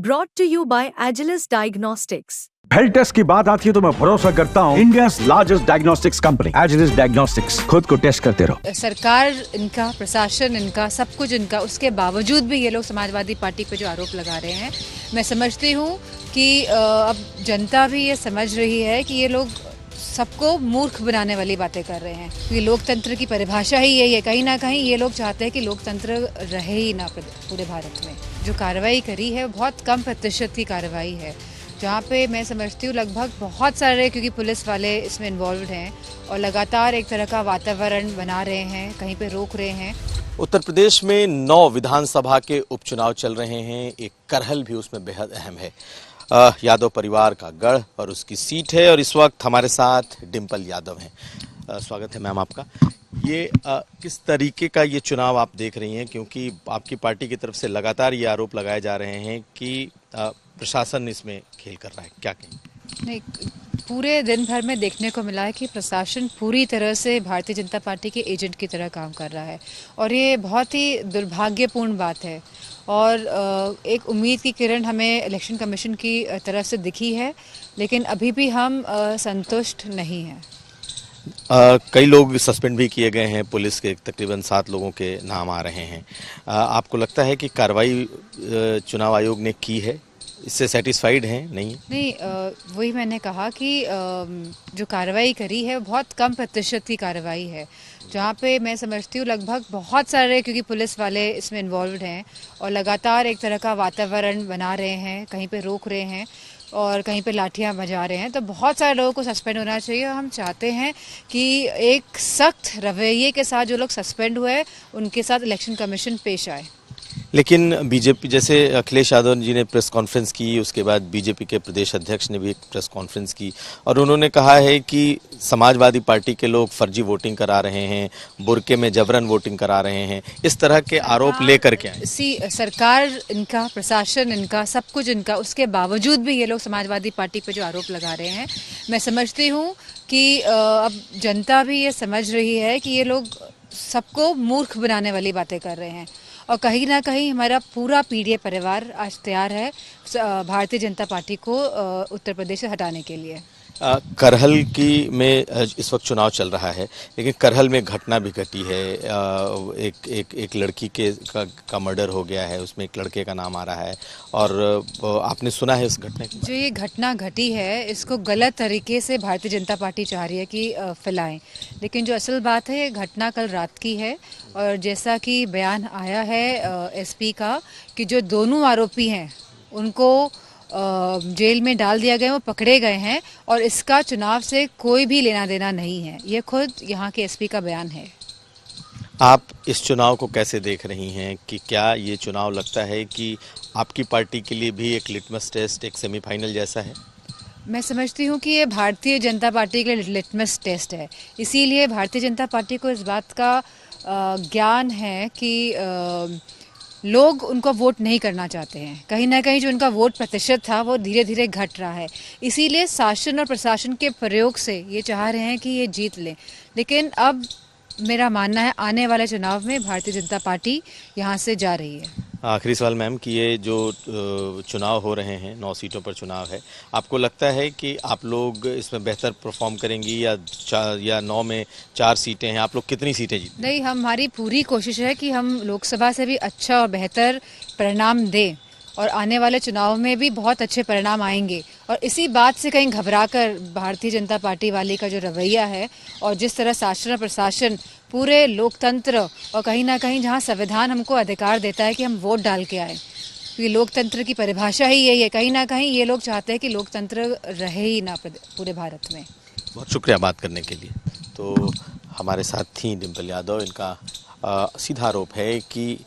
Brought to you by Agilus Diagnostics. Health test की बात आती है तो मैं भरोसा करता हूँ India's largest diagnostics company Agilus diagnostics. खुद को टेस्ट करते रहो। सरकार इनका, प्रशासन इनका, सब कुछ इनका, उसके बावजूद भी ये लोग समाजवादी पार्टी पे जो आरोप लगा रहे हैं, मैं समझती हूँ कि अब जनता भी ये समझ रही है कि ये लोग सबको मूर्ख बनाने वाली बातें कर रहे हैं। क्योंकि लोकतंत्र की परिभाषा ही यही है। कहीं ना कहीं ये लोग चाहते हैं कि लोकतंत्र रहे ही ना पूरे भारत में। जो कार्रवाई करी है बहुत कम प्रतिशत की कार्रवाई है, जहाँ पे मैं समझती हूँ लगभग बहुत सारे, क्योंकि पुलिस वाले इसमें इन्वॉल्व हैं और लगातार एक तरह का वातावरण बना रहे हैं, कहीं पे रोक रहे हैं। उत्तर प्रदेश में 9 विधानसभा के उपचुनाव चल रहे हैं। एक करहल भी उसमें बेहद अहम है। यादव परिवार का गढ़ और उसकी सीट है और इस वक्त हमारे साथ डिम्पल यादव हैं। स्वागत है मैम आपका। ये किस तरीके का ये चुनाव आप देख रही हैं, क्योंकि आपकी पार्टी की तरफ से लगातार ये आरोप लगाए जा रहे हैं कि प्रशासन इसमें खेल कर रहा है, क्या कहें? नहीं, पूरे दिन भर में देखने को मिला है कि प्रशासन पूरी तरह से भारतीय जनता पार्टी के एजेंट की तरह काम कर रहा है और ये बहुत ही दुर्भाग्यपूर्ण बात है। और एक उम्मीद की किरण हमें इलेक्शन कमीशन की तरफ से दिखी है, लेकिन अभी भी हम संतुष्ट नहीं हैं। कई लोग सस्पेंड भी किए गए हैं, पुलिस के तकरीबन 7 लोगों के नाम आ रहे हैं। आपको लगता है कि कार्रवाई चुनाव आयोग ने की है, इससे सेटिस्फाइड हैं? नहीं, वही मैंने कहा कि जो कार्रवाई करी है बहुत कम प्रतिशत की कार्रवाई है, जहाँ पे मैं समझती हूँ लगभग बहुत सारे, क्योंकि पुलिस वाले इसमें इन्वॉल्व हैं और लगातार एक तरह का वातावरण बना रहे हैं, कहीं पे रोक रहे हैं और कहीं पे लाठियां बजा रहे हैं, तो बहुत सारे लोगों को सस्पेंड होना चाहिए। हम चाहते हैं कि एक सख्त रवैये के साथ जो लोग सस्पेंड हुए उनके साथ इलेक्शन कमीशन पेश आए। लेकिन बीजेपी, जैसे अखिलेश यादव जी ने प्रेस कॉन्फ्रेंस की, उसके बाद बीजेपी के प्रदेश अध्यक्ष ने भी एक प्रेस कॉन्फ्रेंस की और उन्होंने कहा है कि समाजवादी पार्टी के लोग फर्जी वोटिंग करा रहे हैं, बुरके में जबरन वोटिंग करा रहे हैं, इस तरह के आरोप लेकर के आए। सरकार इनका, प्रशासन इनका, सब कुछ इनका, उसके बावजूद भी ये लोग समाजवादी पार्टी पे जो आरोप लगा रहे हैं, मैं समझती हूँ कि अब जनता भी ये समझ रही है कि ये लोग सबको मूर्ख बनाने वाली बातें कर रहे हैं और कहीं ना कहीं हमारा पूरा पीढ़ी परिवार आज तैयार है भारतीय जनता पार्टी को उत्तर प्रदेश से हटाने के लिए। करहल में इस वक्त चुनाव चल रहा है, लेकिन करहल में घटना भी घटी है। एक लड़की का मर्डर हो गया है, उसमें एक लड़के का नाम आ रहा है और आपने सुना है इस घटना की? जो ये घटना घटी है, इसको गलत तरीके से भारतीय जनता पार्टी चाह रही है कि फैलाएं, लेकिन जो असल बात है ये घटना कल रात की है और जैसा कि बयान आया है एसपी का कि जो दोनों आरोपी हैं उनको जेल में डाल दिया गया, वो पकड़े गए हैं और इसका चुनाव से कोई भी लेना देना नहीं है। ये खुद यहाँ के एसपी का बयान है। आप इस चुनाव को कैसे देख रही हैं कि क्या ये चुनाव लगता है कि आपकी पार्टी के लिए भी एक लिटमस टेस्ट, एक सेमीफाइनल जैसा है? मैं समझती हूँ कि ये भारतीय जनता पार्टी के लिए लिटमस टेस्ट है। इसीलिए भारतीय जनता पार्टी को इस बात का ज्ञान है कि लोग उनको वोट नहीं करना चाहते हैं। कहीं ना कहीं जो उनका वोट प्रतिशत था वो धीरे धीरे घट रहा है। इसीलिए शासन और प्रशासन के प्रयोग से ये चाह रहे हैं कि ये जीत लें, लेकिन अब मेरा मानना है आने वाले चुनाव में भारतीय जनता पार्टी यहाँ से जा रही है। आखिरी सवाल मैम कि ये जो चुनाव हो रहे हैं, 9 सीटों पर चुनाव है, आपको लगता है कि आप लोग इसमें बेहतर परफॉर्म करेंगी या 9 में 4 सीटें हैं, आप लोग कितनी सीटें जीतें? नहीं, हमारी पूरी कोशिश है कि हम लोकसभा से भी अच्छा और बेहतर परिणाम दें और आने वाले चुनाव में भी बहुत अच्छे परिणाम आएंगे। और इसी बात से कहीं घबराकर भारतीय जनता पार्टी वाली का जो रवैया है और जिस तरह शासन और प्रशासन पूरे लोकतंत्र और कहीं ना कहीं जहां संविधान हमको अधिकार देता है कि हम वोट डाल के आए, क्योंकि लोकतंत्र की परिभाषा ही यही है। कहीं ना कहीं ये लोग चाहते हैं कि लोकतंत्र रहे ही ना पूरे भारत में। बहुत शुक्रिया बात करने के लिए। तो हमारे साथ थी डिम्पल यादव। इनका सीधा आरोप है कि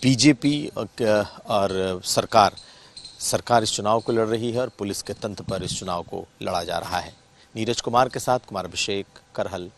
बीजेपी और सरकार इस चुनाव को लड़ रही है और पुलिस के तंत्र पर इस चुनाव को लड़ा जा रहा है। नीरज कुमार के साथ कुमार अभिषेक, करहल।